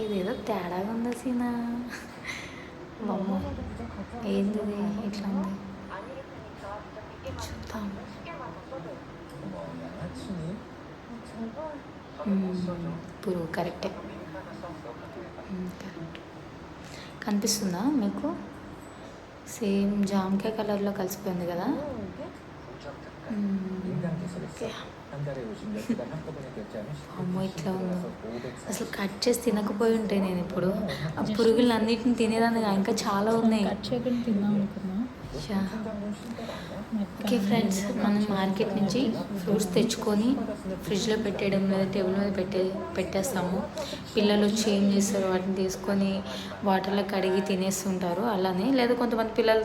ఇదేదో తేడాగా ఉంది సీనా. బొమ్మ ఏంది ఇట్లా ఉంది చూద్దాం. పురుగు కరెక్టే. కరెక్ట్ కనిపిస్తుందా మీకు? సేమ్ జామకాయ కలర్లో కలిసిపోయింది కదా. అమ్మో ఇట్లా ఉంది. అసలు కట్ చేసి తినకపోయి ఉంటే నేను ఇప్పుడు ఆ పురుగులు అన్నిటిని తినేదాన్ని. ఇంకా చాలా ఉన్నాయి. ఓకే ఫ్రెండ్స్, మనం మార్కెట్ నుంచి ఫ్రూట్స్ తెచ్చుకొని ఫ్రిడ్జ్లో పెట్టేయడం లేదా టేబుల్ మీద పెట్టేస్తాము. పిల్లలు వచ్చి ఏం చేస్తారు, వాటిని తీసుకొని వాటర్లో కడిగి తినేస్తుంటారు. అలానే లేదా కొంతమంది పిల్లలు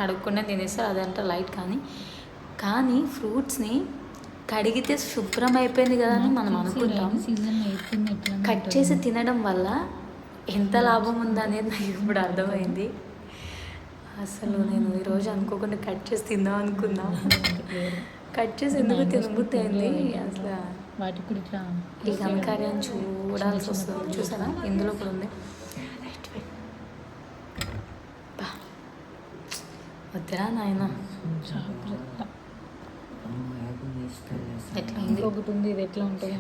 కడుక్కుండా తినేస్తారు, అదంతా లైట్. కానీ ఫ్రూట్స్ని కడిగితే శుభ్రం అయిపోయింది కదా అని మనం అనుకుంటాం. కట్ చేసి తినడం వల్ల ఎంత లాభం ఉందనేది నాకు ఇప్పుడు అర్థమైంది. అసలు నేను ఈరోజు అనుకోకుండా కట్ చేసి తిందాం అనుకున్నా. కట్ చేసి ఎందుకు తినబుద్ధి అయింది అసలు. వాటికి కూడా ఇట్లా ఈ ఘనకార్యాన్ని చూడాల్సి వస్తుంది. చూసారా ఇందులో కూడా ఉంది. వద్దురా నాయన, ఎట్లా ఉంది? ఒకటి ఉంది, ఇది ఎట్లా ఉంటుంది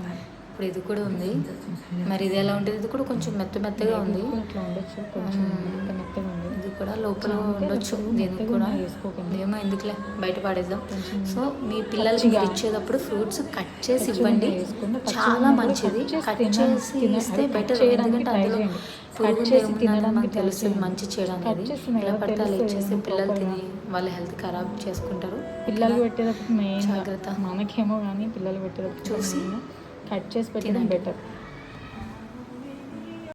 ఇప్పుడు. ఇది కూడా ఉంది, మరి ఇది ఎలా ఉంటుంది? ఇది కూడా కొంచెం మెత్తగా ఉంది. ఇట్లా ఉండొచ్చు, కొంచెం మెత్తగా ఉంది. ఇది కూడా లోపల ఉండొచ్చు. దీనికి కూడా ఏమో ఎందుకులే, బయట పడేద్దాం. సో మీ పిల్లలకి ఇచ్చేటప్పుడు ఫ్రూట్స్ కట్ చేసి ఇవ్వండి, చాలా మంచిది. కట్ చేసి ఇస్తే బెటర్. ఎందుకంటే అందులో పురుగు ఏముందని మనకు తెలుస్తుంది మంచి చేయడానికి. ఇలా పడితే అలా ఇచ్చేస్తే పిల్లలు తిని వాళ్ళ హెల్త్ ఖరాబ్ చేసుకుంటారు. పిల్లలు పెట్టేటప్పుడు మెయిన్ జాగ్రత్త. మనకేమో కానీ పిల్లలు పెట్టేటప్పుడు చూసి కట్ చేసి పెట్టడం బెటర్.